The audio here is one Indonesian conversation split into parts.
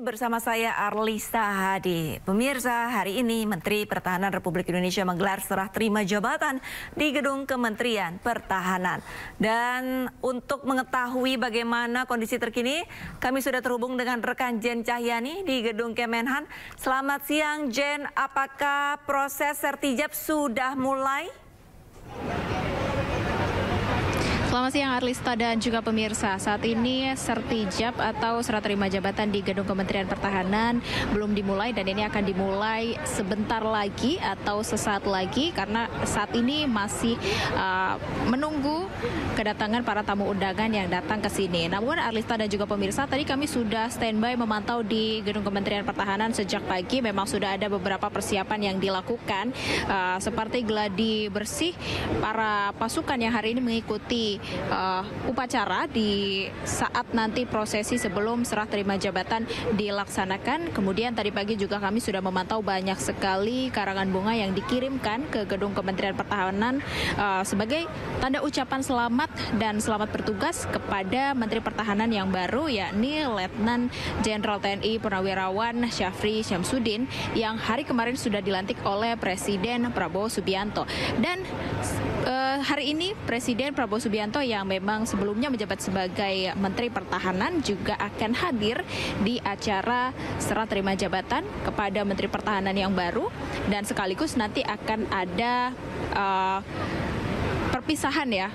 bersama saya Arlista Hadi. Pemirsa, hari ini Menteri Pertahanan Republik Indonesia menggelar serah terima jabatan di Gedung Kementerian Pertahanan. Dan untuk mengetahui bagaimana kondisi terkini, kami sudah terhubung dengan rekan Jen Cahyani di Gedung Kemenhan. Selamat siang Jen, apakah proses sertijab sudah mulai? Selamat siang Arlista dan juga pemirsa. Saat ini sertijab atau serah terima jabatan di Gedung Kementerian Pertahanan belum dimulai, dan ini akan dimulai sebentar lagi atau sesaat lagi karena saat ini masih menunggu kedatangan para tamu undangan yang datang ke sini. Namun Arlista dan juga pemirsa, tadi kami sudah standby memantau di Gedung Kementerian Pertahanan sejak pagi. Memang sudah ada beberapa persiapan yang dilakukan seperti gladi bersih para pasukan yang hari ini mengikuti upacara di saat nanti prosesi sebelum serah terima jabatan dilaksanakan. Kemudian tadi pagi juga kami sudah memantau banyak sekali karangan bunga yang dikirimkan ke Gedung Kementerian Pertahanan sebagai tanda ucapan selamat dan selamat bertugas kepada Menteri Pertahanan yang baru, yakni Letnan Jenderal TNI Purnawirawan Syafri Syamsuddin yang hari kemarin sudah dilantik oleh Presiden Prabowo Subianto. Dan hari ini Presiden Prabowo Subianto yang memang sebelumnya menjabat sebagai Menteri Pertahanan juga akan hadir di acara serah terima jabatan kepada Menteri Pertahanan yang baru, dan sekaligus nanti akan ada perpisahan ya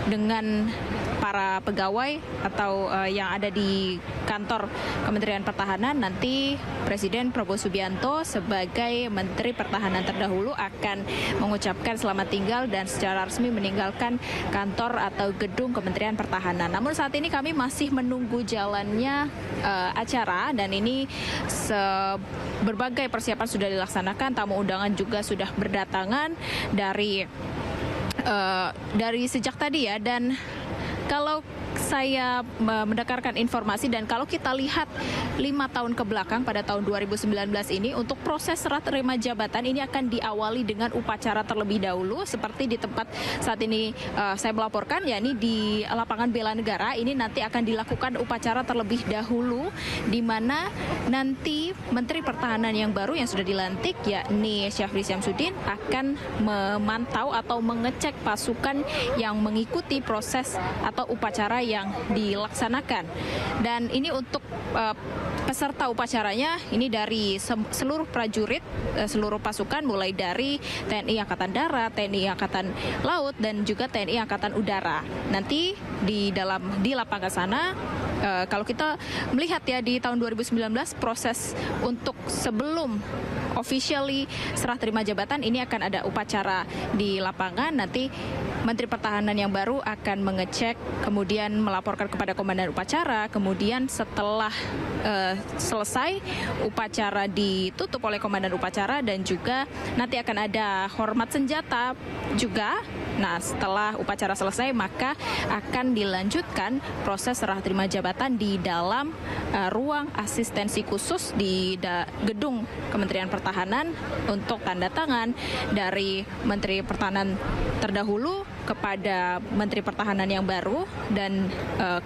dengan para pegawai atau yang ada di kantor Kementerian Pertahanan. Nanti Presiden Prabowo Subianto sebagai Menteri Pertahanan terdahulu akan mengucapkan selamat tinggal dan secara resmi meninggalkan kantor atau gedung Kementerian Pertahanan. Namun saat ini kami masih menunggu jalannya acara, dan ini berbagai persiapan sudah dilaksanakan. Tamu undangan juga sudah berdatangan dari sejak tadi ya. Dan kalau saya mendapatkan informasi dan kalau kita lihat 5 tahun ke belakang pada tahun 2019 ini, untuk proses serah terima jabatan ini akan diawali dengan upacara terlebih dahulu seperti di tempat saat ini saya melaporkan, yakni di lapangan Bela Negara. Ini nanti akan dilakukan upacara terlebih dahulu di mana nanti Menteri Pertahanan yang baru yang sudah dilantik, yakni Syafri Syamsuddin, akan memantau atau mengecek pasukan yang mengikuti proses atau upacara yang dilaksanakan. Dan ini untuk peserta upacaranya ini dari seluruh prajurit, seluruh pasukan, mulai dari TNI Angkatan Darat, TNI Angkatan Laut, dan juga TNI Angkatan Udara. Nanti di lapangan sana, kalau kita melihat ya di tahun 2019 proses untuk sebelum officially serah terima jabatan ini akan ada upacara di lapangan. Nanti Menteri Pertahanan yang baru akan mengecek, kemudian melaporkan kepada komandan upacara. Kemudian setelah selesai upacara ditutup oleh komandan upacara, dan juga nanti akan ada hormat senjata juga. Nah, setelah upacara selesai maka akan dilanjutkan proses serah terima jabatan di dalam ruang asistensi khusus di gedung Kementerian Pertahanan untuk tanda tangan dari Menteri Pertahanan terdahulu kepada Menteri Pertahanan yang baru. Dan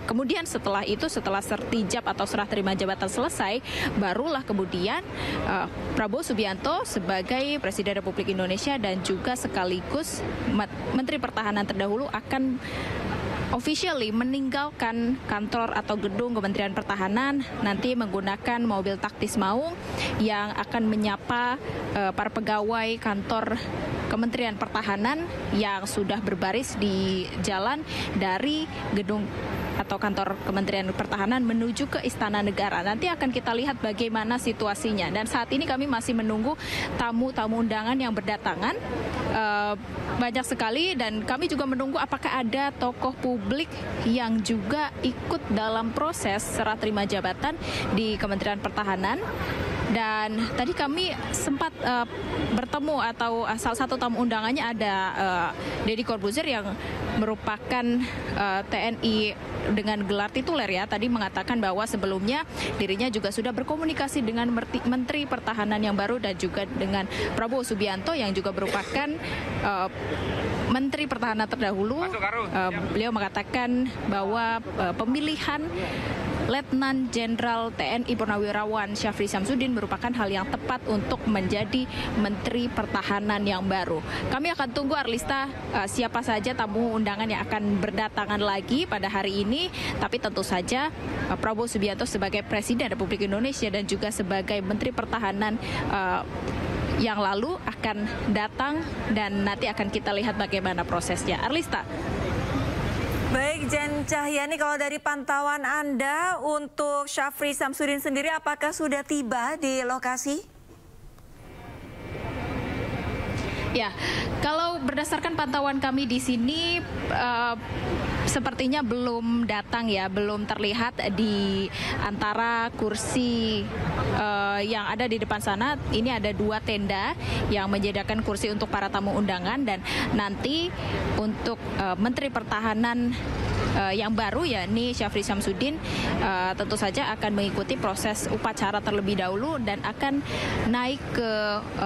kemudian setelah itu, setelah sertijab atau serah terima jabatan selesai, barulah kemudian Prabowo Subianto sebagai Presiden Republik Indonesia dan juga sekaligus Menteri Pertahanan terdahulu akan officially meninggalkan kantor atau gedung Kementerian Pertahanan, nanti menggunakan mobil taktis maung yang akan menyapa para pegawai kantor Kementerian Pertahanan yang sudah berbaris di jalan dari gedung atau kantor Kementerian Pertahanan menuju ke Istana Negara. Nanti akan kita lihat bagaimana situasinya. Dan saat ini kami masih menunggu tamu-tamu undangan yang berdatangan. Banyak sekali, dan kami juga menunggu apakah ada tokoh publik yang juga ikut dalam proses serah terima jabatan di Kementerian Pertahanan. Dan tadi kami sempat bertemu, atau salah satu tamu undangannya ada Deddy Corbuzier yang merupakan TNI dengan gelar tituler ya. Tadi mengatakan bahwa sebelumnya dirinya juga sudah berkomunikasi dengan Menteri Pertahanan yang baru dan juga dengan Prabowo Subianto yang juga merupakan Menteri Pertahanan terdahulu. Beliau mengatakan bahwa pemilihan Letnan Jenderal TNI Purnawirawan Syafri Samsudin merupakan hal yang tepat untuk menjadi Menteri Pertahanan yang baru. Kami akan tunggu, Arlista, siapa saja tamu undangan yang akan berdatangan lagi pada hari ini. Tapi tentu saja Prabowo Subianto sebagai Presiden Republik Indonesia dan juga sebagai Menteri Pertahanan yang lalu akan datang dan nanti akan kita lihat bagaimana prosesnya. Arlista. Baik, Jen Cahyani, kalau dari pantauan Anda untuk Syafri Samsudin sendiri, apakah sudah tiba di lokasi? Ya, kalau berdasarkan pantauan kami di sini, sepertinya belum datang ya, belum terlihat di antara kursi yang ada di depan sana. Ini ada 2 tenda yang menyediakan kursi untuk para tamu undangan, dan nanti untuk Menteri Pertahanan yang baru, yakni Syafri Samsudin, tentu saja akan mengikuti proses upacara terlebih dahulu dan akan naik ke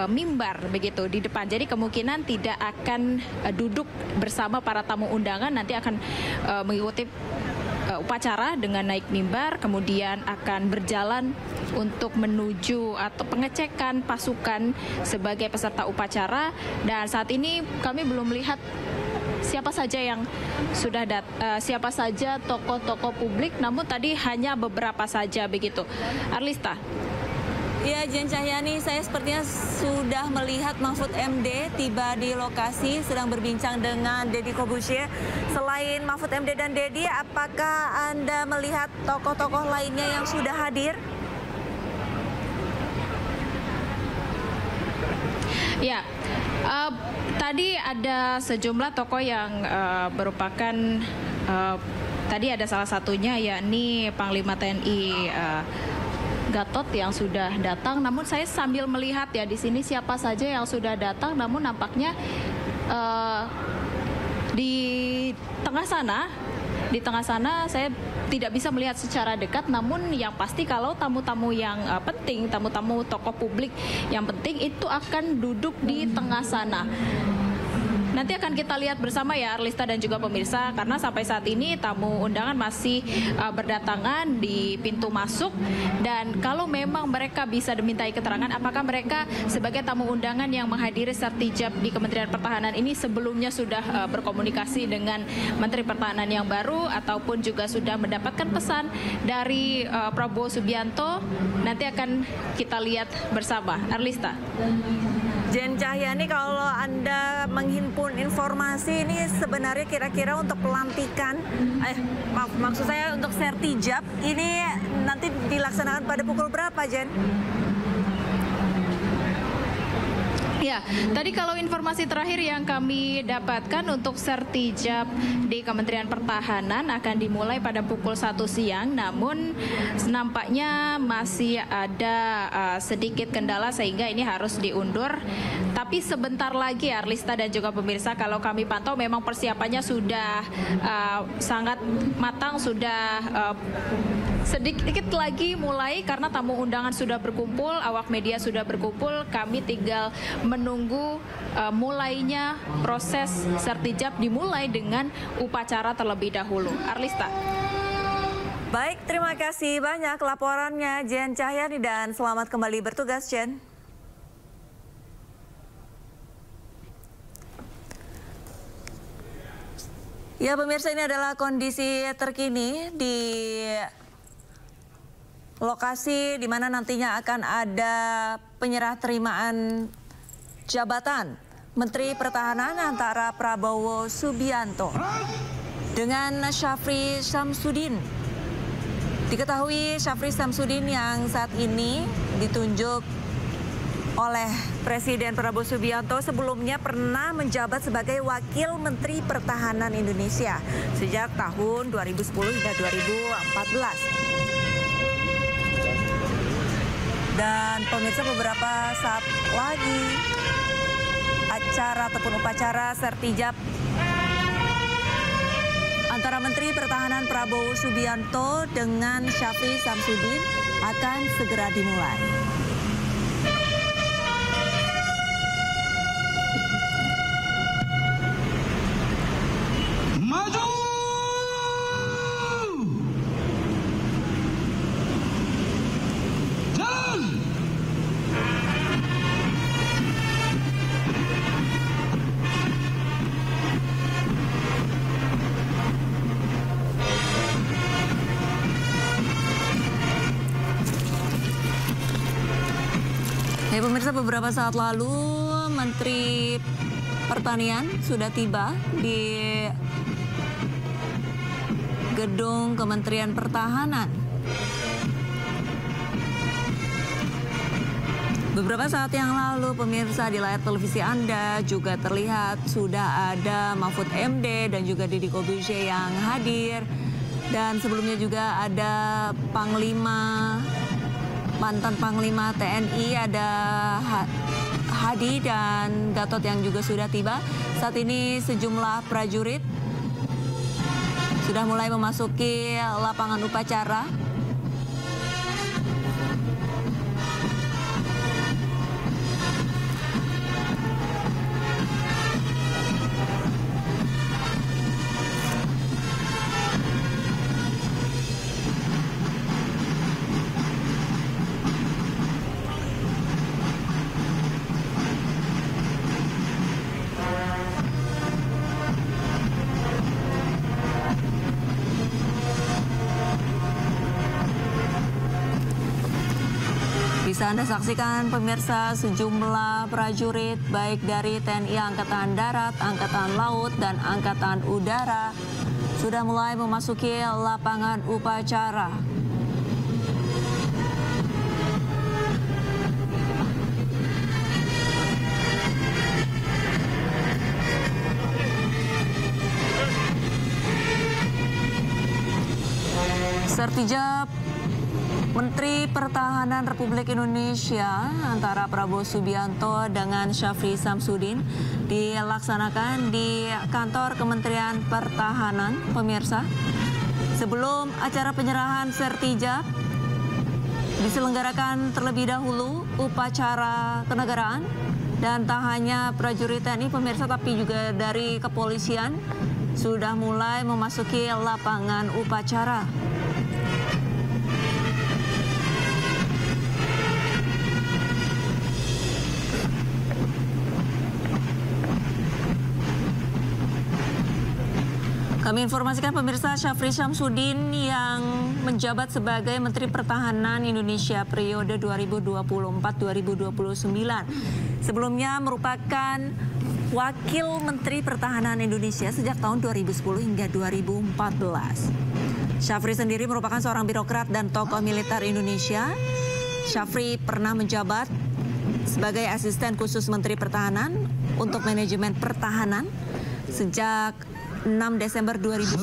mimbar begitu di depan. Jadi kemungkinan tidak akan duduk bersama para tamu undangan, nanti akan mengikuti upacara dengan naik mimbar, kemudian akan berjalan untuk menuju atau pengecekan pasukan sebagai peserta upacara. Dan saat ini kami belum melihat siapa saja yang sudah siapa saja tokoh-tokoh publik, namun tadi hanya beberapa saja begitu. Arlista. Ya, Jen Cahyani, saya sepertinya sudah melihat Mahfud MD tiba di lokasi, sedang berbincang dengan Deddy Corbuzier. Selain Mahfud MD dan Deddy, apakah Anda melihat tokoh-tokoh lainnya yang sudah hadir? Ya, tadi ada sejumlah tokoh yang merupakan tadi ada salah satunya yakni Panglima TNI Gatot yang sudah datang. Namun saya sambil melihat ya di sini siapa saja yang sudah datang, namun nampaknya di tengah sana saya tidak bisa melihat secara dekat, namun yang pasti kalau tamu-tamu yang penting, tamu-tamu tokoh publik yang penting itu akan duduk di tengah sana. Nanti akan kita lihat bersama ya, Arlista dan juga pemirsa, karena sampai saat ini tamu undangan masih berdatangan di pintu masuk, dan kalau memang mereka bisa dimintai keterangan apakah mereka sebagai tamu undangan yang menghadiri sertijab di Kementerian Pertahanan ini sebelumnya sudah berkomunikasi dengan Menteri Pertahanan yang baru ataupun juga sudah mendapatkan pesan dari Prabowo Subianto, nanti akan kita lihat bersama. Arlista. Jen Cahyani, kalau Anda menghimpun informasi ini sebenarnya kira-kira untuk pelantikan, maksud saya untuk sertijab ini nanti dilaksanakan pada pukul berapa, Jen? Ya, tadi kalau informasi terakhir yang kami dapatkan untuk sertijab di Kementerian Pertahanan akan dimulai pada pukul 1 siang, namun nampaknya masih ada sedikit kendala sehingga ini harus diundur. Tapi sebentar lagi, Arlista dan juga pemirsa, kalau kami pantau memang persiapannya sudah sangat matang, sudah sedikit lagi mulai karena tamu undangan sudah berkumpul, awak media sudah berkumpul, kami tinggal menunggu mulainya proses sertijab dimulai dengan upacara terlebih dahulu. Arlista. Baik, terima kasih banyak laporannya Jen Cahyani dan selamat kembali bertugas, Jen. Ya, pemirsa, ini adalah kondisi terkini di lokasi di mana nantinya akan ada penyerah terimaan jabatan Menteri Pertahanan antara Prabowo Subianto dengan Syafri Samsudin. Diketahui Syafri Samsudin yang saat ini ditunjuk oleh Presiden Prabowo Subianto sebelumnya pernah menjabat sebagai Wakil Menteri Pertahanan Indonesia sejak tahun 2010 hingga 2014. Dan pemirsa, beberapa saat lagi acara ataupun upacara sertijab antara Menteri Pertahanan Prabowo Subianto dengan Syafri Samsudin akan segera dimulai. Maju! Pemirsa, beberapa saat lalu Menteri Pertanian sudah tiba di gedung Kementerian Pertahanan. Beberapa saat yang lalu, pemirsa, di layar televisi Anda juga terlihat sudah ada Mahfud MD dan juga Deddy Corbuzier yang hadir. Dan sebelumnya juga ada mantan Panglima TNI, ada Hadi dan Gatot yang juga sudah tiba. Saat ini sejumlah prajurit sudah mulai memasuki lapangan upacara. Bisa Anda saksikan, pemirsa, sejumlah prajurit baik dari TNI Angkatan Darat, Angkatan Laut, dan Angkatan Udara sudah mulai memasuki lapangan upacara. Sertijab Menteri Pertahanan Republik Indonesia antara Prabowo Subianto dengan Syafri Samsudin dilaksanakan di kantor Kementerian Pertahanan, pemirsa. Sebelum acara penyerahan sertijab diselenggarakan terlebih dahulu upacara kenegaraan, dan tak hanya prajurit TNI, pemirsa, tapi juga dari kepolisian sudah mulai memasuki lapangan upacara. Kami informasikan, pemirsa, Syafri Samsudin yang menjabat sebagai Menteri Pertahanan Indonesia periode 2024-2029. Sebelumnya merupakan Wakil Menteri Pertahanan Indonesia sejak tahun 2010 hingga 2014. Syafri sendiri merupakan seorang birokrat dan tokoh militer Indonesia. Syafri pernah menjabat sebagai Asisten Khusus Menteri Pertahanan untuk Manajemen Pertahanan sejak 6 Desember 2019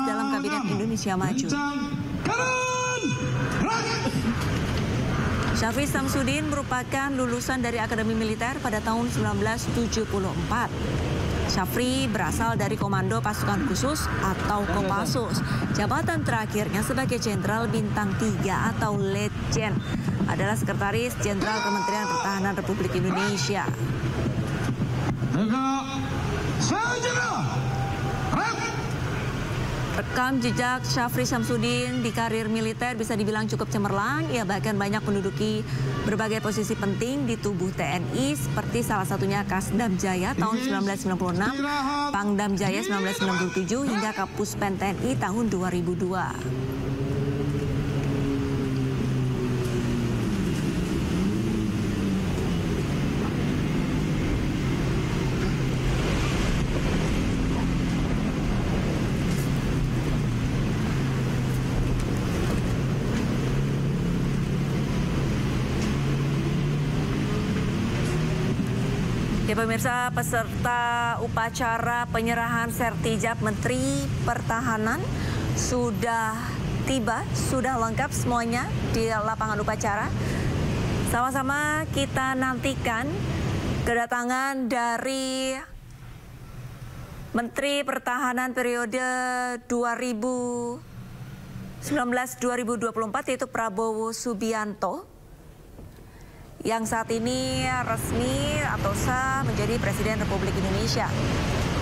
dalam Kabinet Indonesia Maju. Syafri Samsudin merupakan lulusan dari Akademi Militer pada tahun 1974. Syafri berasal dari Komando Pasukan Khusus atau Kopassus. Jabatan terakhirnya sebagai Jenderal Bintang 3 atau Letjen adalah Sekretaris Jenderal Kementerian Pertahanan Republik Indonesia. Rekam jejak Syafri Samsudin di karir militer bisa dibilang cukup cemerlang. Ia bahkan banyak menduduki berbagai posisi penting di tubuh TNI, seperti salah satunya Kasdam Jaya tahun 1996, Pangdam Jaya 1997, hingga Kapuspen TNI tahun 2002. Ya, pemirsa, peserta upacara penyerahan sertijab Menteri Pertahanan sudah tiba, sudah lengkap semuanya di lapangan upacara. Sama-sama kita nantikan kedatangan dari Menteri Pertahanan periode 2019-2024, yaitu Prabowo Subianto, yang saat ini resmi atau sah menjadi Presiden Republik Indonesia.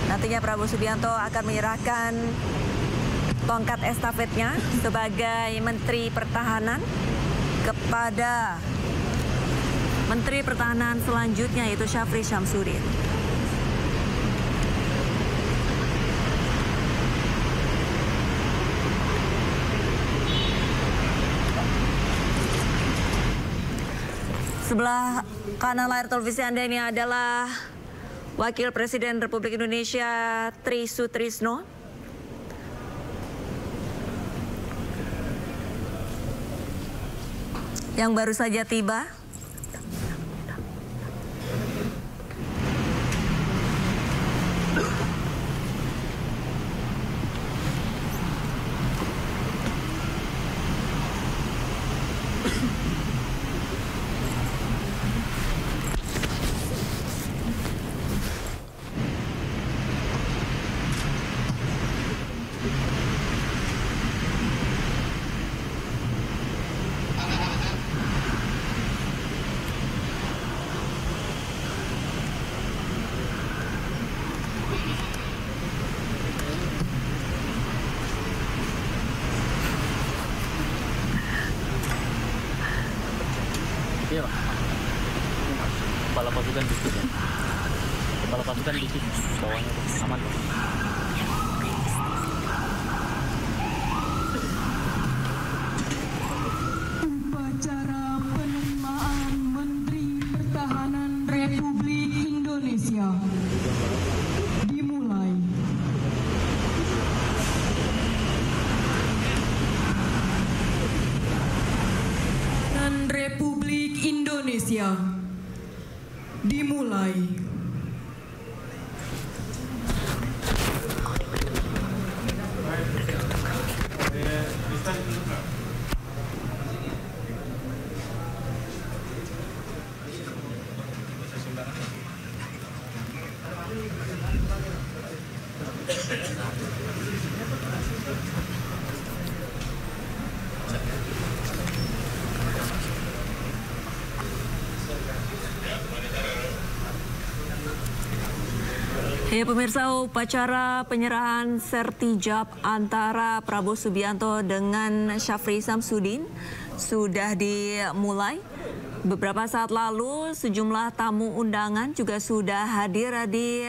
Nantinya Prabowo Subianto akan menyerahkan tongkat estafetnya sebagai Menteri Pertahanan kepada Menteri Pertahanan selanjutnya, yaitu Syafri Samsudin. Sebelah Kanan layar televisi Anda ini adalah Wakil Presiden Republik Indonesia Tri Sutrisno. Yang baru saja tiba. Iya, Pak. Kepala pasukan dikit ya. Kepala pasukan dikit. Bawahnya tuh aman, Pak. Upacara penerimaan Menteri Pertahanan Republik Indonesia dimulai. Republik Indonesia dimulai. Ya pemirsa, upacara penyerahan sertijab antara Prabowo Subianto dengan Syafri Samsudin sudah dimulai. Beberapa saat lalu sejumlah tamu undangan juga sudah hadir di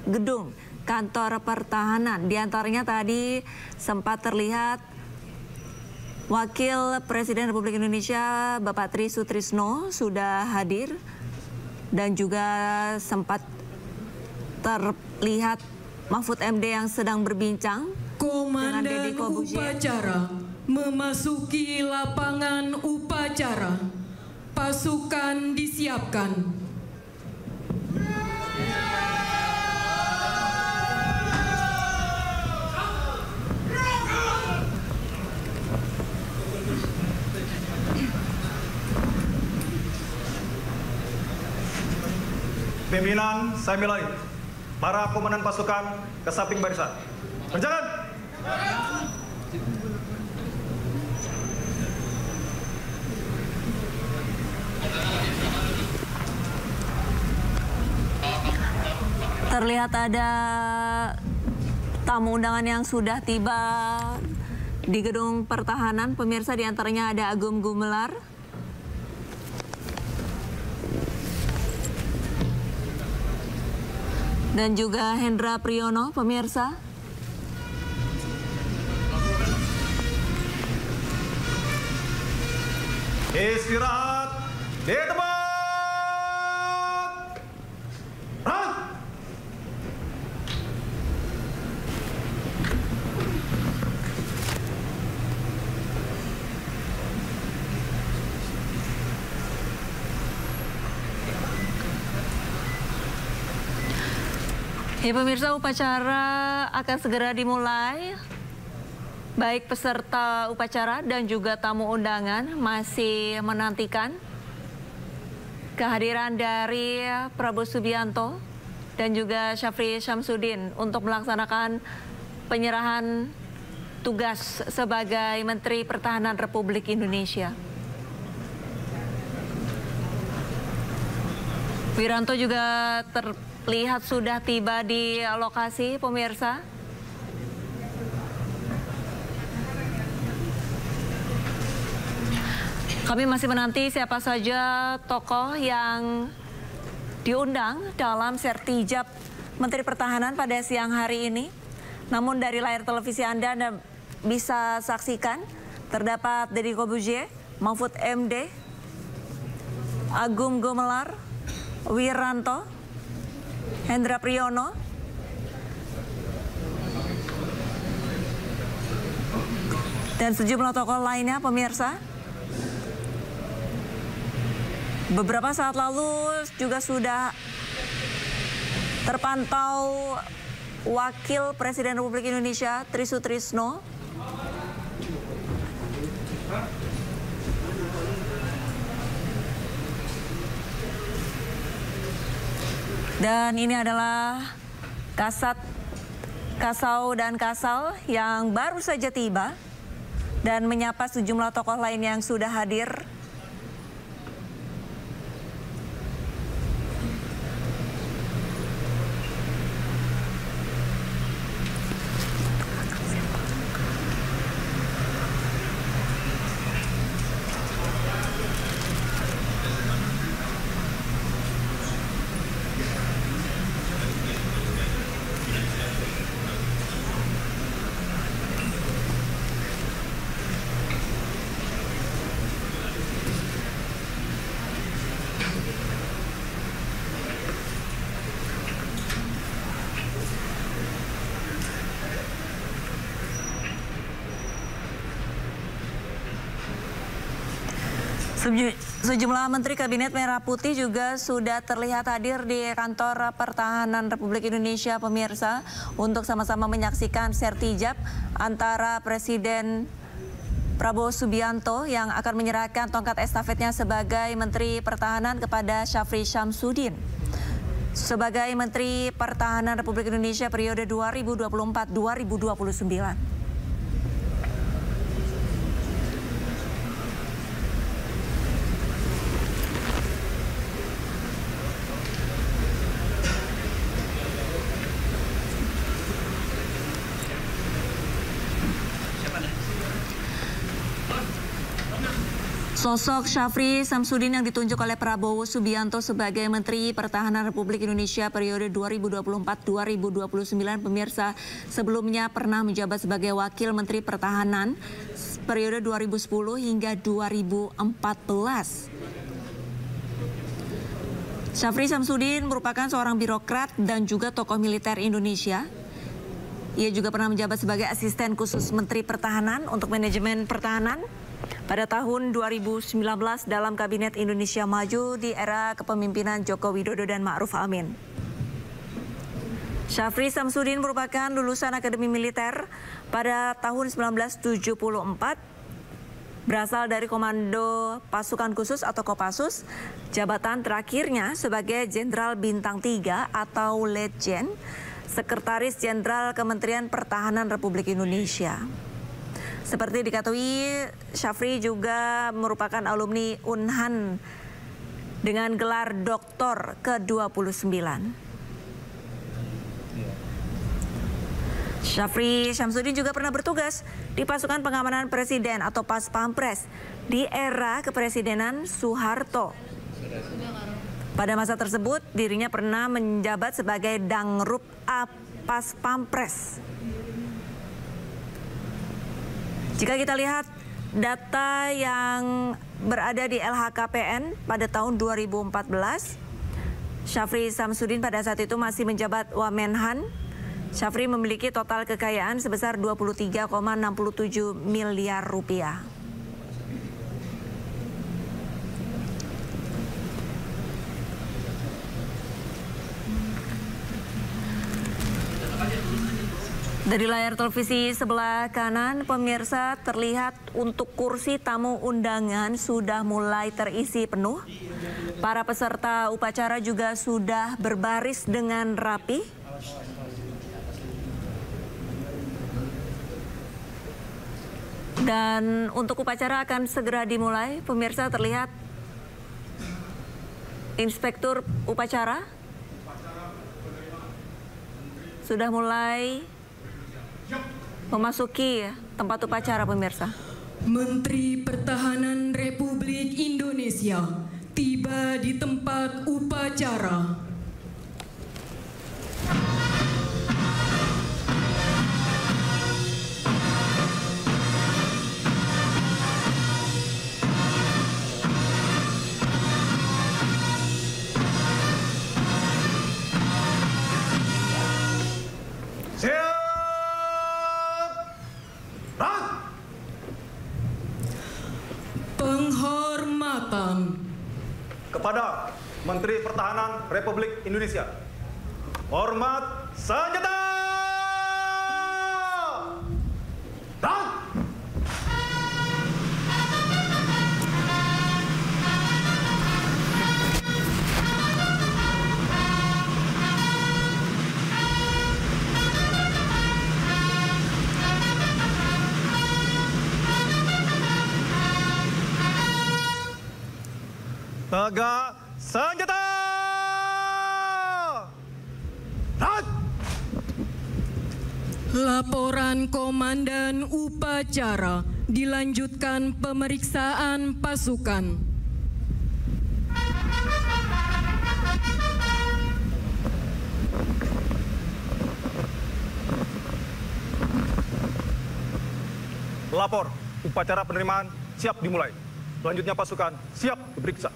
gedung kantor pertahanan. Di antaranya tadi sempat terlihat Wakil Presiden Republik Indonesia Bapak Tri Sutrisno sudah hadir dan juga sempat terlihat Mahfud MD yang sedang berbincang dengan Deddy Komandan Corbuzier. upacara memasuki lapangan upacara. Pasukan disiapkan. Pimpinan saya milai. Para komandan pasukan ke samping barisan. Berjalan! Terlihat ada tamu undangan yang sudah tiba di gedung pertahanan. Pemirsa, diantaranya ada Agung Gumelar, dan juga Hendra Priyono, pemirsa. Istirahat di tempat. Run! Ya pemirsa, upacara akan segera dimulai. Baik peserta upacara dan juga tamu undangan masih menantikan kehadiran dari Prabowo Subianto dan juga Syafri Samsudin untuk melaksanakan penyerahan tugas sebagai Menteri Pertahanan Republik Indonesia. Wiranto juga terlihat sudah tiba di lokasi, pemirsa. Kami masih menanti siapa saja tokoh yang diundang dalam sertijab Menteri Pertahanan pada siang hari ini. Namun dari layar televisi Anda bisa saksikan terdapat Deddy Corbuzier, Mahfud MD, Agung Gumelar, Wiranto, Hendra Priyono, dan sejumlah tokoh lainnya, pemirsa. Beberapa saat lalu juga sudah terpantau Wakil Presiden Republik Indonesia Tri Sutrisno. Dan ini adalah Kasat, Kasau dan Kasal yang baru saja tiba dan menyapa sejumlah tokoh lain yang sudah hadir. Sejumlah Menteri Kabinet Merah Putih juga sudah terlihat hadir di Kantor Pertahanan Republik Indonesia, pemirsa, untuk sama-sama menyaksikan sertijab antara Presiden Prabowo Subianto yang akan menyerahkan tongkat estafetnya sebagai Menteri Pertahanan kepada Syafri Syamsuddin sebagai Menteri Pertahanan Republik Indonesia periode 2024-2029. Sosok Syafri Syamsuddin yang ditunjuk oleh Prabowo Subianto sebagai Menteri Pertahanan Republik Indonesia periode 2024-2029, pemirsa, sebelumnya pernah menjabat sebagai Wakil Menteri Pertahanan periode 2010 hingga 2014. Syafri Syamsuddin merupakan seorang birokrat dan juga tokoh militer Indonesia. Ia juga pernah menjabat sebagai Asisten Khusus Menteri Pertahanan untuk Manajemen Pertahanan pada tahun 2019 dalam Kabinet Indonesia Maju di era kepemimpinan Joko Widodo dan Ma'ruf Amin. Syafri Syamsuddin merupakan lulusan Akademi Militer pada tahun 1974, berasal dari Komando Pasukan Khusus atau Kopassus. Jabatan terakhirnya sebagai Jenderal Bintang 3 atau Letjen, Sekretaris Jenderal Kementerian Pertahanan Republik Indonesia. Seperti diketahui, Syafri juga merupakan alumni Unhan dengan gelar Doktor ke-29. Syafri Syamsuddin juga pernah bertugas di Pasukan Pengamanan Presiden atau Pas Pampres di era kepresidenan Soeharto. Pada masa tersebut, dirinya pernah menjabat sebagai Dangrup A Pas Pampres. Jika kita lihat data yang berada di LHKPN pada tahun 2014, Syafri Syamsuddin pada saat itu masih menjabat Wamenhan. Syafri memiliki total kekayaan sebesar 23,67 miliar rupiah. Dari layar televisi sebelah kanan, pemirsa, terlihat untuk kursi tamu undangan sudah mulai terisi penuh. Para peserta upacara juga sudah berbaris dengan rapi. Dan untuk upacara akan segera dimulai, pemirsa, terlihat Inspektur Upacara sudah mulai memasuki tempat upacara, pemirsa. Menteri Pertahanan Republik Indonesia tiba di tempat upacara. Kehormatan. Kepada Menteri Pertahanan Republik Indonesia. Hormat senjata! Dan tegak senjata! Dan Laporan Komandan Upacara, dilanjutkan pemeriksaan pasukan. Lapor, upacara penerimaan siap dimulai. Selanjutnya pasukan siap diperiksa.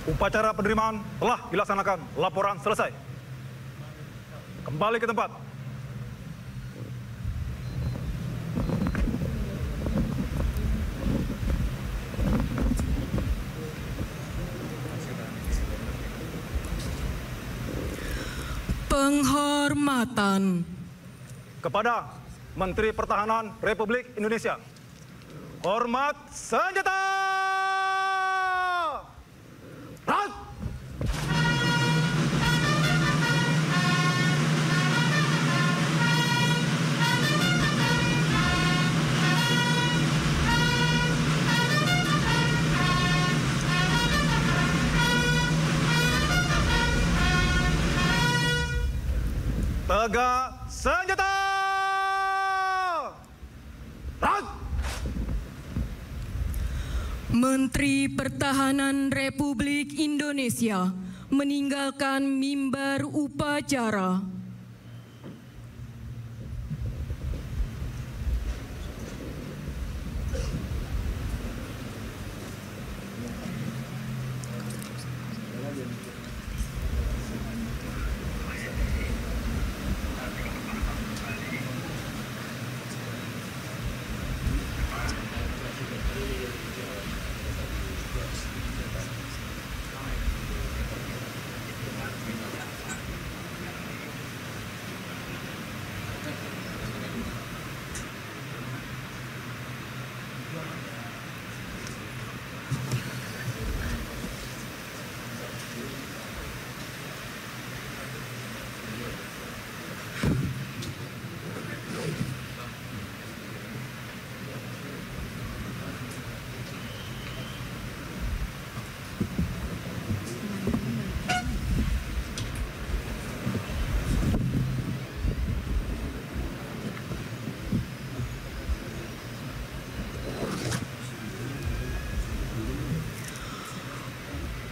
Upacara penerimaan telah dilaksanakan. Laporan selesai. Kembali ke tempat. Penghormatan. Kepada Menteri Pertahanan Republik Indonesia. Hormat senjata! Dan tegak senjata! Dan Menteri Pertahanan Republik Indonesia meninggalkan mimbar upacara.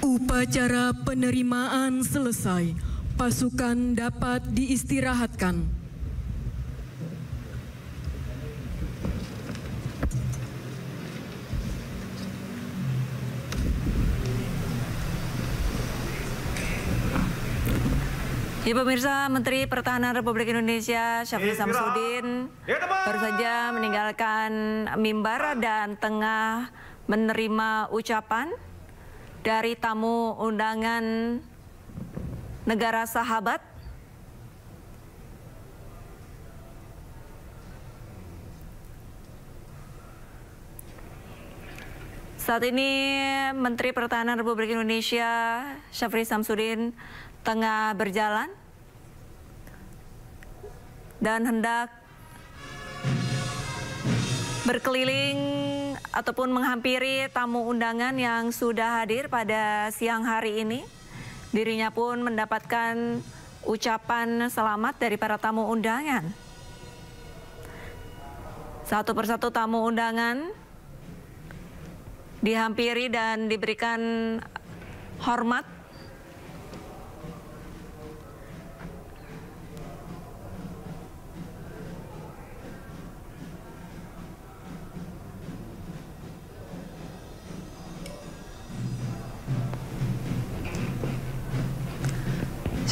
Upacara penerimaan selesai, pasukan dapat diistirahatkan. Ya pemirsa, Menteri Pertahanan Republik Indonesia Syafri Samsudin baru saja meninggalkan mimbar dan tengah menerima ucapan dari tamu undangan negara sahabat. Saat ini Menteri Pertahanan Republik Indonesia Syafri Samsudin tengah berjalan dan hendak berkeliling ataupun menghampiri tamu undangan yang sudah hadir pada siang hari ini. Dirinya pun mendapatkan ucapan selamat dari para tamu undangan. Satu persatu tamu undangan dihampiri dan diberikan hormat.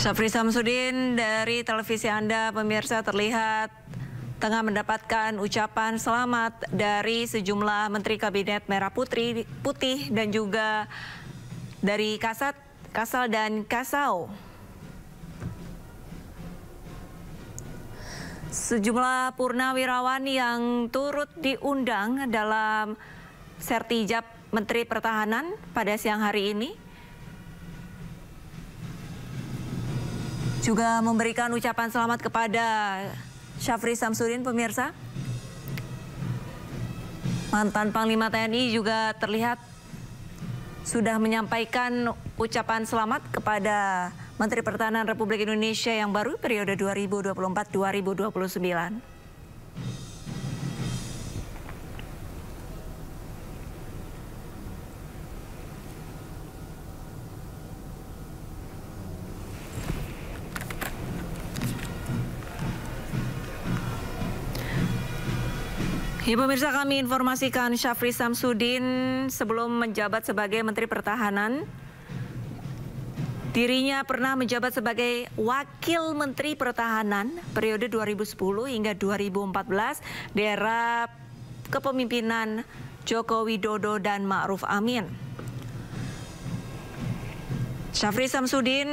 Syafri Samsudin dari televisi Anda, pemirsa, terlihat tengah mendapatkan ucapan selamat dari sejumlah Menteri Kabinet Merah Putih dan juga dari Kasat, Kasal dan Kasau. Sejumlah purnawirawan yang turut diundang dalam sertijab Menteri Pertahanan pada siang hari ini juga memberikan ucapan selamat kepada Syafri Samsudin, pemirsa. Mantan Panglima TNI juga terlihat sudah menyampaikan ucapan selamat kepada Menteri Pertahanan Republik Indonesia yang baru periode 2024-2029. Ya pemirsa, kami informasikan Syafri Samsudin sebelum menjabat sebagai Menteri Pertahanan, dirinya pernah menjabat sebagai Wakil Menteri Pertahanan periode 2010 hingga 2014 di era kepemimpinan Joko Widodo dan Ma'ruf Amin. Syafri Samsudin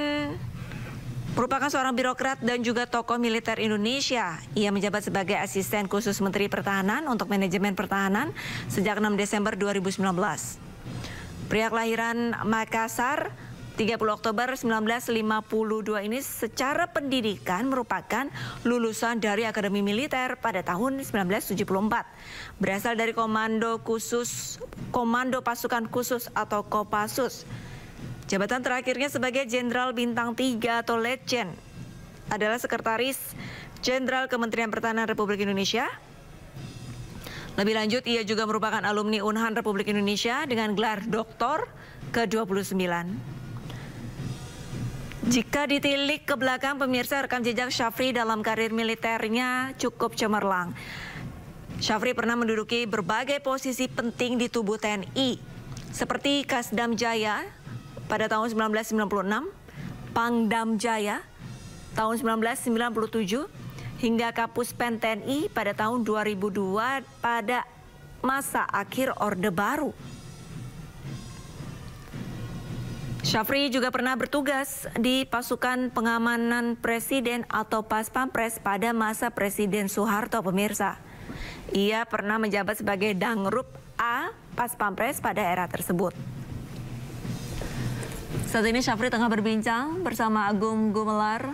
merupakan seorang birokrat dan juga tokoh militer Indonesia. Ia menjabat sebagai asisten khusus Menteri Pertahanan untuk manajemen pertahanan sejak 6 Desember 2019. Pria kelahiran Makassar, 30 Oktober 1952 ini secara pendidikan merupakan lulusan dari Akademi Militer pada tahun 1974. Berasal dari Komando Pasukan Khusus atau Kopassus. Jabatan terakhirnya sebagai Jenderal Bintang 3 atau Letjen adalah Sekretaris Jenderal Kementerian Pertahanan Republik Indonesia. Lebih lanjut, ia juga merupakan alumni Unhan Republik Indonesia dengan gelar Doktor ke-29. Jika ditilik ke belakang, pemirsa, rekam jejak Syafri dalam karir militernya cukup cemerlang. Syafri pernah menduduki berbagai posisi penting di tubuh TNI, seperti Kasdam Jaya pada tahun 1996, Pangdam Jaya tahun 1997, hingga Kapuspen TNI pada tahun 2002 pada masa akhir Orde Baru. Syafri juga pernah bertugas di Pasukan Pengamanan Presiden atau Paspampres pada masa Presiden Soeharto, pemirsa. Ia pernah menjabat sebagai Dangrup A Paspampres pada era tersebut. Saat ini Syafri tengah berbincang bersama Agung Gumelar.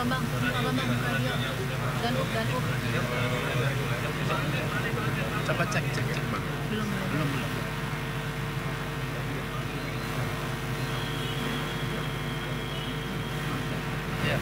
Bang, radio dan Coba cek bang. Belum. Ya.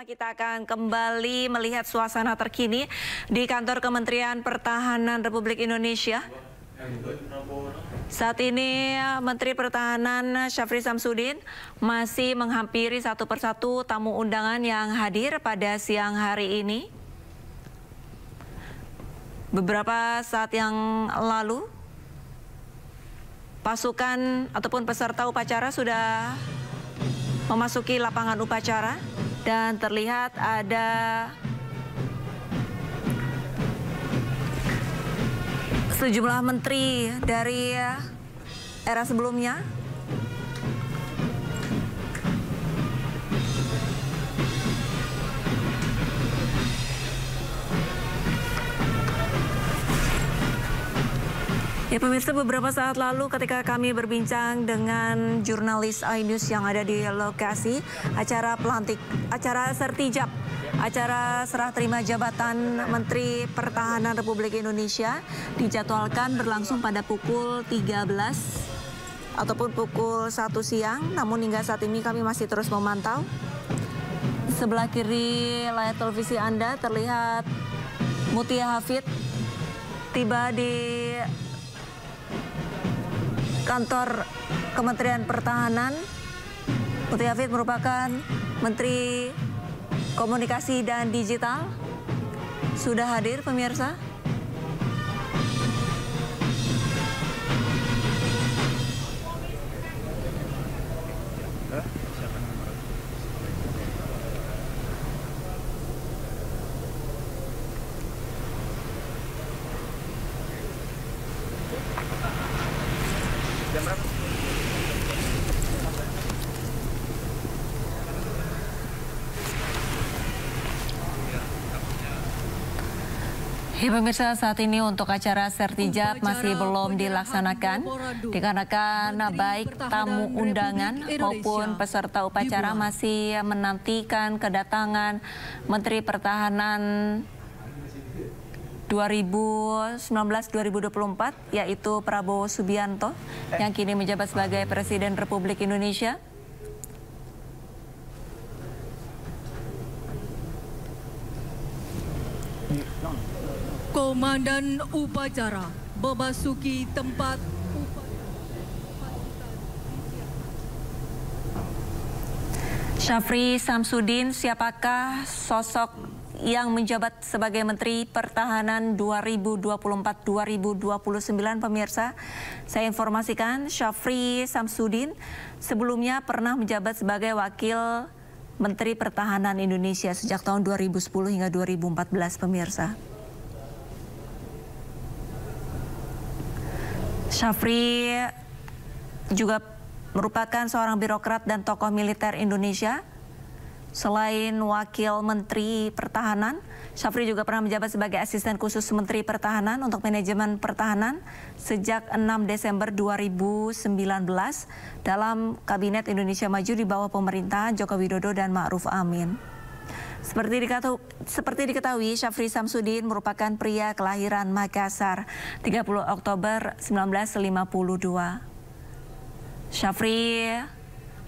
Kita akan kembali melihat suasana terkini di kantor Kementerian Pertahanan Republik Indonesia. Saat ini Menteri Pertahanan Syafri Samsudin masih menghampiri satu persatu tamu undangan yang hadir pada siang hari ini. Beberapa saat yang lalu, pasukan ataupun peserta upacara sudah memasuki lapangan upacara. Dan terlihat ada sejumlah menteri dari era sebelumnya. Ya pemirsa, beberapa saat lalu ketika kami berbincang dengan jurnalis iNews yang ada di lokasi acara sertijab, acara serah terima jabatan Menteri Pertahanan Republik Indonesia dijadwalkan berlangsung pada pukul 13 ataupun pukul 1 siang. Namun hingga saat ini kami masih terus memantau. Sebelah kiri layar televisi Anda terlihat Mutia Hafid tiba di kantor Kementerian Pertahanan. Mutia Hafid merupakan Menteri Komunikasi dan Digital. Sudah hadir pemirsa. Ya pemirsa, saat ini untuk acara sertijab masih belum dilaksanakan dikarenakan baik tamu undangan maupun peserta upacara masih menantikan kedatangan Menteri Pertahanan 2019-2024 yaitu Prabowo Subianto yang kini menjabat sebagai Presiden Republik Indonesia. Komandan upacara memasuki tempat Syafri Samsudin, siapakah sosok yang menjabat sebagai Menteri Pertahanan 2024-2029 pemirsa? Saya informasikan Syafri Samsudin sebelumnya pernah menjabat sebagai Wakil Menteri Pertahanan Indonesia sejak tahun 2010 hingga 2014 pemirsa. Syafri juga merupakan seorang birokrat dan tokoh militer Indonesia. Selain Wakil Menteri Pertahanan, Syafri juga pernah menjabat sebagai Asisten Khusus Menteri Pertahanan untuk Manajemen Pertahanan sejak 6 Desember 2019 dalam Kabinet Indonesia Maju di bawah pemerintahan Joko Widodo dan Ma'ruf Amin. Seperti diketahui, Syafri Samsudin merupakan pria kelahiran Makassar 30 Oktober 1952. Syafri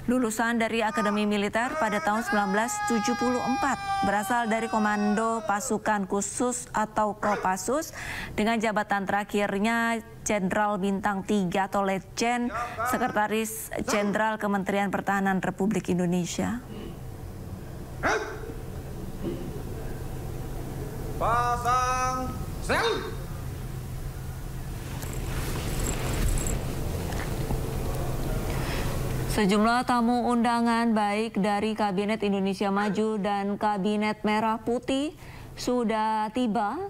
lulusan dari Akademi Militer pada tahun 1974, berasal dari Komando Pasukan Khusus atau Kopassus, dengan jabatan terakhirnya Jenderal Bintang 3 atau Letjen, Sekretaris Jenderal Kementerian Pertahanan Republik Indonesia. Pasang sel. Sejumlah tamu undangan baik dari Kabinet Indonesia Maju dan Kabinet Merah Putih sudah tiba.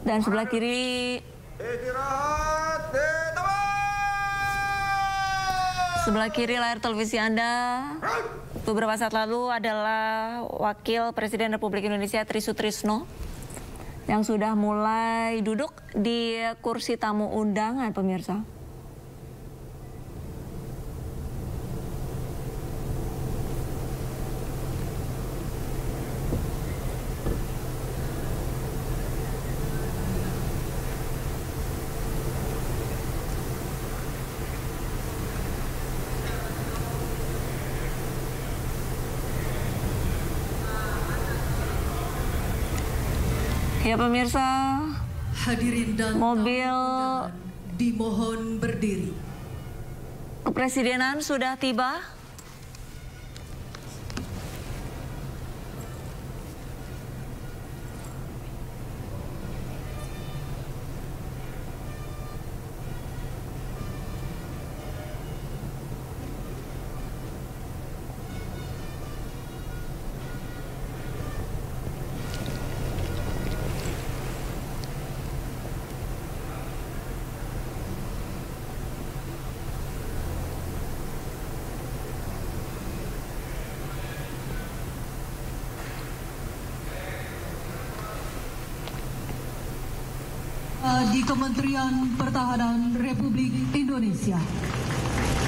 Dan sebelah kiri layar televisi Anda beberapa saat lalu adalah Wakil Presiden Republik Indonesia Tri Sutrisno yang sudah mulai duduk di kursi tamu undangan, pemirsa. Ya pemirsa, Hadirin dan mobil tamu undangan dimohon berdiri. kepresidenan sudah tiba. Di Kementerian Pertahanan Republik Indonesia.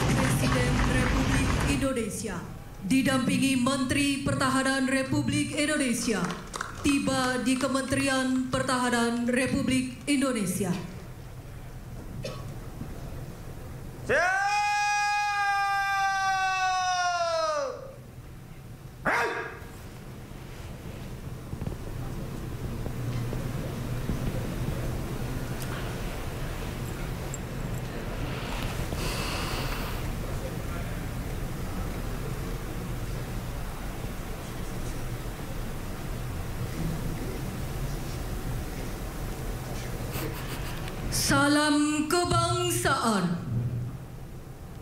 Presiden Republik Indonesia didampingi Menteri Pertahanan Republik Indonesia tiba di Kementerian Pertahanan Republik Indonesia. Salam kebangsaan.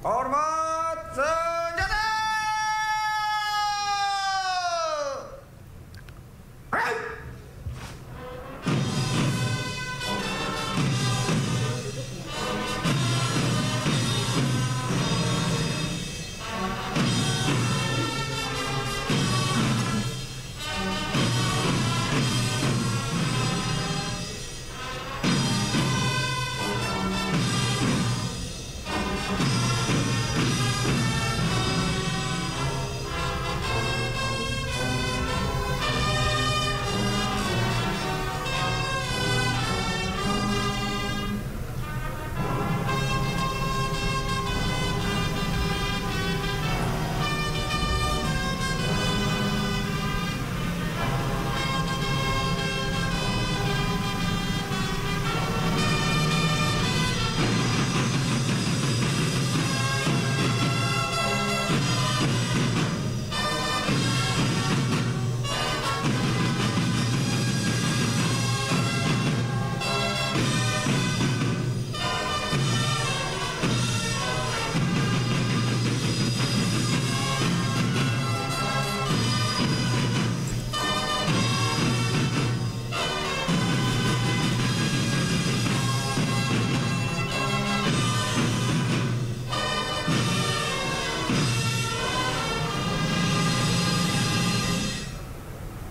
Hormat senjata.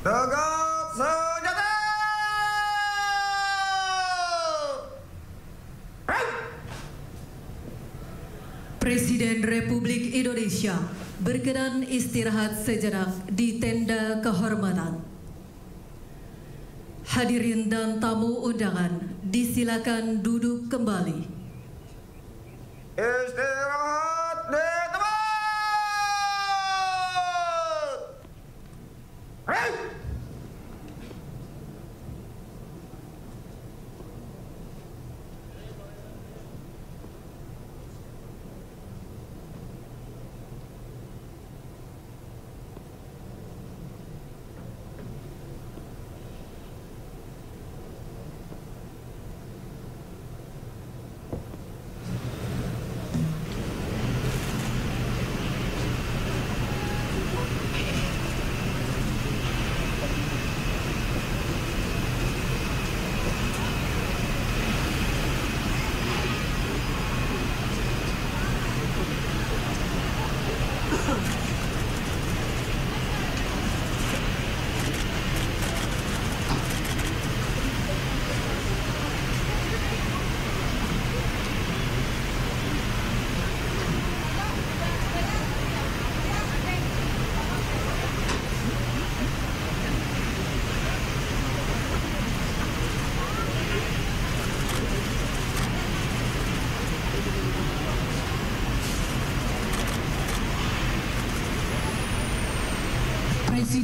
Tegap senjata. Presiden Republik Indonesia berkenan istirahat sejenak di tenda kehormatan. Hadirin dan tamu undangan, disilakan duduk kembali. Istirahat.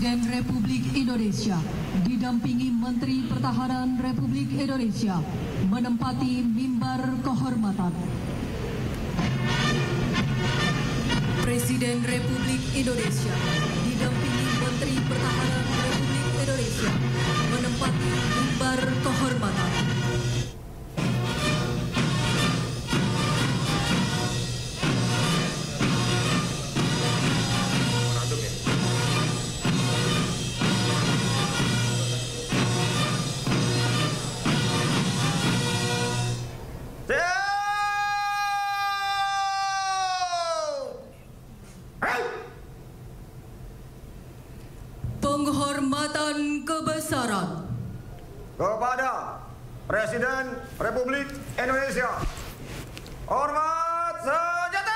Presiden Republik Indonesia didampingi Menteri Pertahanan Republik Indonesia menempati mimbar kehormatan. Presiden Republik Indonesia didampingi Menteri Pertahanan Republik Indonesia menempati mimbar kehormatan. Penghormatan kebesaran kepada Presiden Republik Indonesia. Hormat senjata.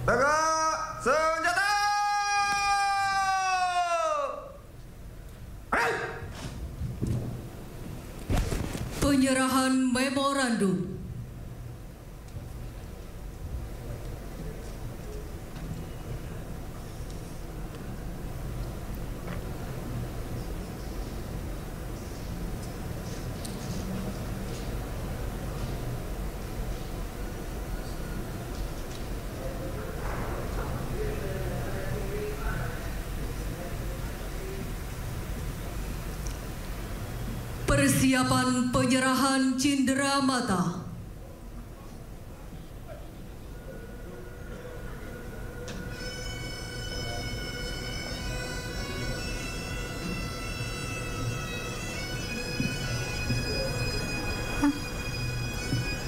Tegak senjata. Penyerahan memorandum. Persiapan penyerahan cindera mata.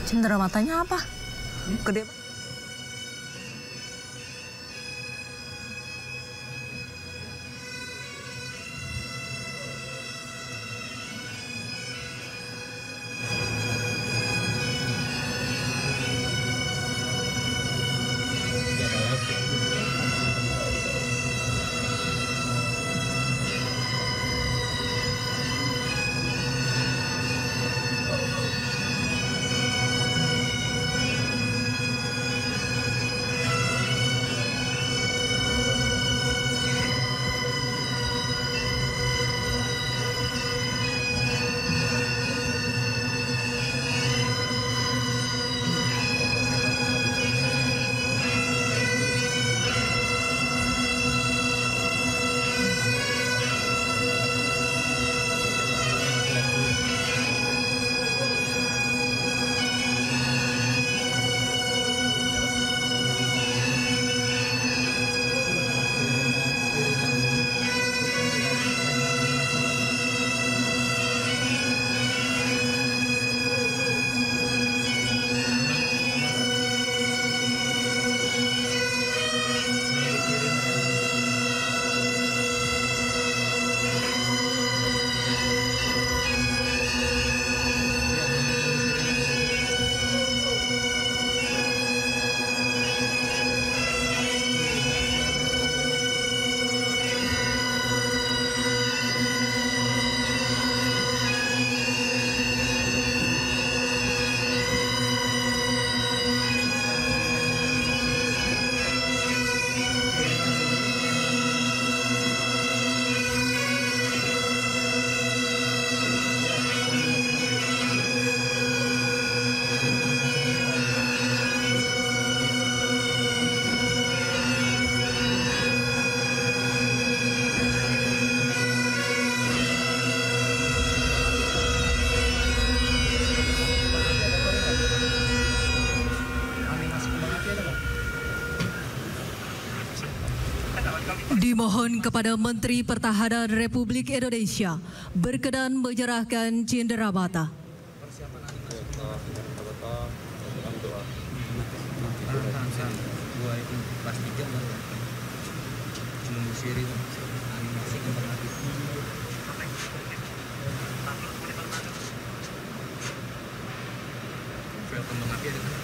Cendera matanya apa? Gede banget. Dimohon kepada Menteri Pertahanan Republik Indonesia berkenan menyerahkan cindera mata. Persiapan Gua itu pas 3 baru nunggu siri animasi kembang api. File kembang api ada kan?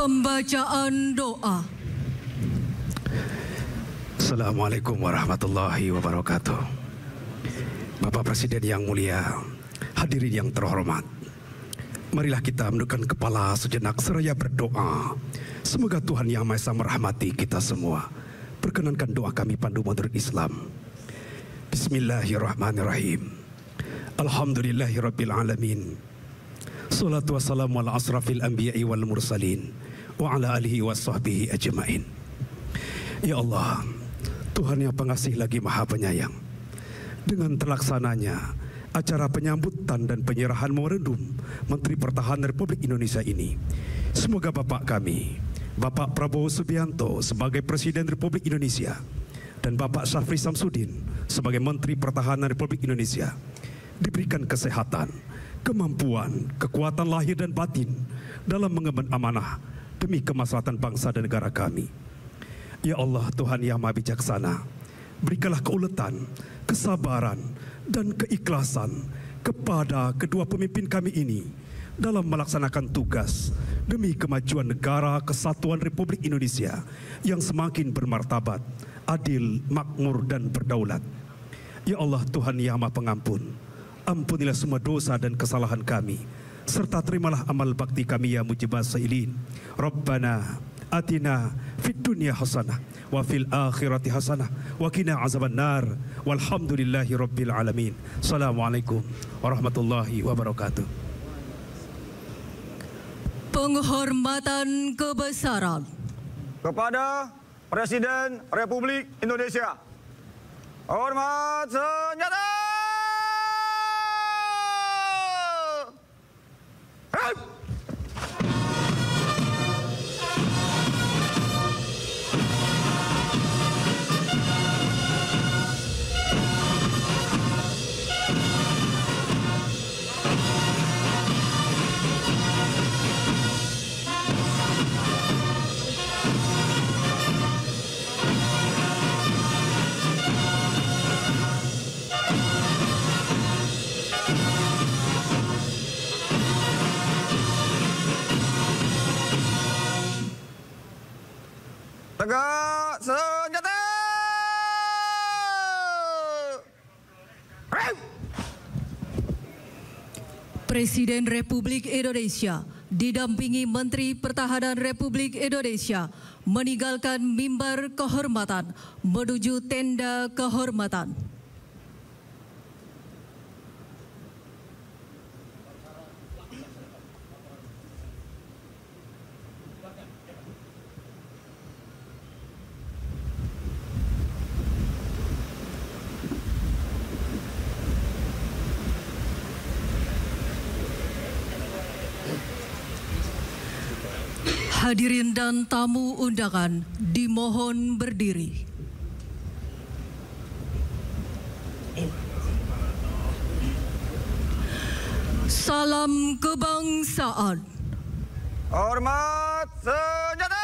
Pembacaan doa. Assalamualaikum warahmatullahi wabarakatuh. Bapak Presiden yang mulia, hadirin yang terhormat, marilah kita menundukkan kepala sejenak seraya berdoa. Semoga Tuhan Yang Maha Esa merahmati kita semua. Perkenankan doa kami pandu moderat Islam. Bismillahirrahmanirrahim. Alhamdulillahirabbil alamin. Salatu wassalamu ala asrafil anbiya'i wal mursalin wa ala alihi wa sahbihi ajma'in. Ya Allah, Tuhan yang pengasih lagi maha penyayang, dengan terlaksananya acara penyambutan dan penyerahan memorandum Menteri Pertahanan Republik Indonesia ini, semoga Bapak kami, Bapak Prabowo Subianto sebagai Presiden Republik Indonesia dan Bapak Syafri Samsudin sebagai Menteri Pertahanan Republik Indonesia diberikan kesehatan, kemampuan, kekuatan lahir dan batin dalam mengemban amanah demi kemaslahatan bangsa dan negara kami. Ya Allah, Tuhan Yang Maha Bijaksana, berikanlah keuletan, kesabaran, dan keikhlasan kepada kedua pemimpin kami ini dalam melaksanakan tugas demi kemajuan negara kesatuan Republik Indonesia yang semakin bermartabat, adil, makmur, dan berdaulat. Ya Allah, Tuhan Yang Maha Pengampun, ampunilah semua dosa dan kesalahan kami, serta terimalah amal bakti kami ya mujibas sailin. Rabbana atina fid dunya hasanah wa fil akhirati hasanah wa qina azabannar. Walhamdulillahi rabbil alamin. Assalamualaikum warahmatullahi wabarakatuh. Penghormatan kebesaran Kepada Presiden Republik Indonesia. Hormat senjata. Tegak senjata. Presiden Republik Indonesia didampingi Menteri Pertahanan Republik Indonesia meninggalkan mimbar kehormatan menuju tenda kehormatan. Hadirin dan tamu undangan dimohon berdiri. Salam kebangsaan. Hormat senjata.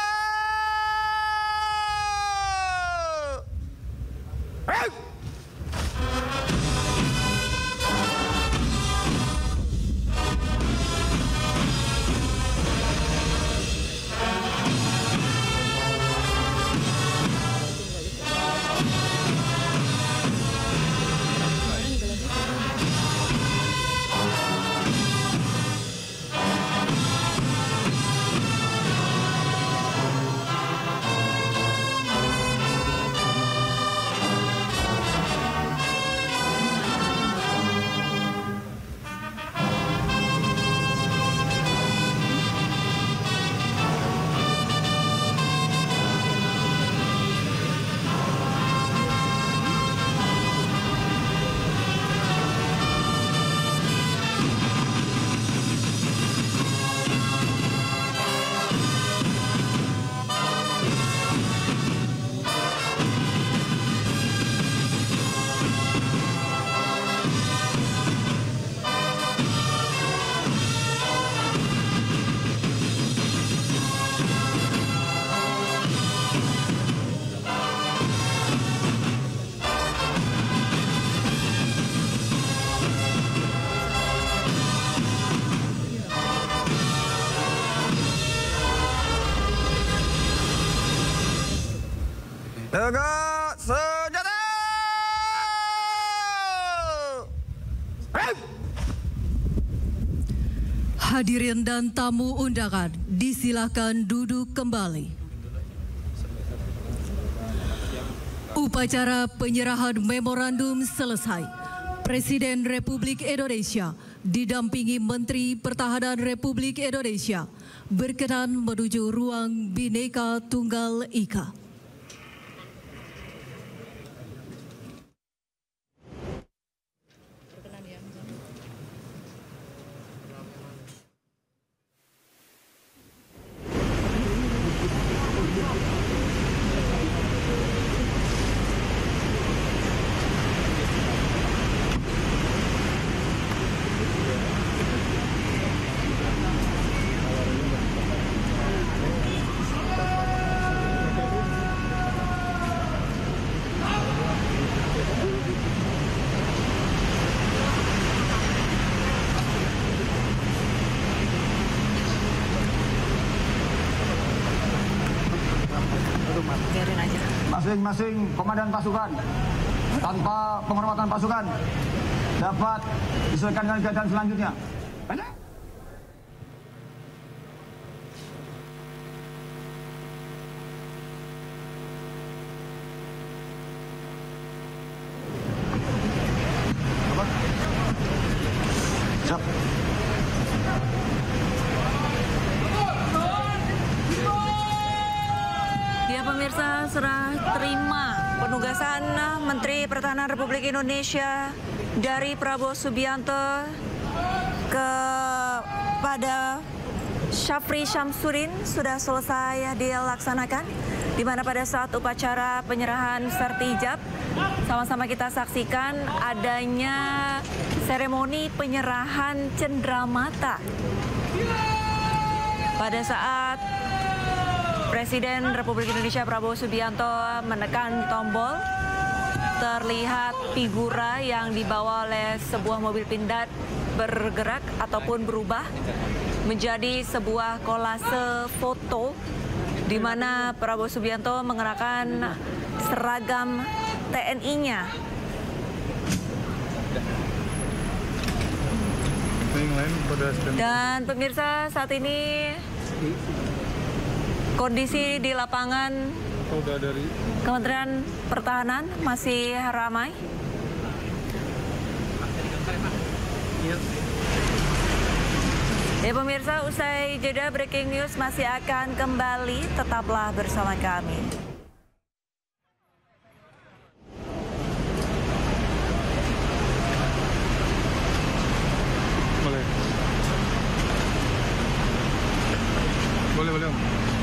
Tegak senjata. Hadirin dan tamu undangan disilakan duduk kembali. Upacara penyerahan memorandum selesai. Presiden Republik Indonesia didampingi Menteri Pertahanan Republik Indonesia berkenan menuju ruang Bhinneka Tunggal Ika. Masing-masing komandan pasukan tanpa penghormatan pasukan dapat disesuaikan dengan kegiatan selanjutnya. Siap. Ya pemirsa, serah terima penugasan Menteri Pertahanan Republik Indonesia dari Prabowo Subianto kepada Syafri Syamsuddin sudah selesai dilaksanakan, di mana pada saat upacara penyerahan sertijab sama-sama kita saksikan adanya seremoni penyerahan cenderamata pada saat Presiden Republik Indonesia Prabowo Subianto menekan tombol. Terlihat figura yang dibawa oleh sebuah mobil pindad bergerak ataupun berubah menjadi sebuah kolase foto di mana Prabowo Subianto mengenakan seragam TNI-nya. Dan pemirsa, saat ini kondisi di lapangan Kementerian Pertahanan masih ramai. Ya pemirsa, usai jeda breaking news masih akan kembali, tetaplah bersama kami. Boleh. Boleh.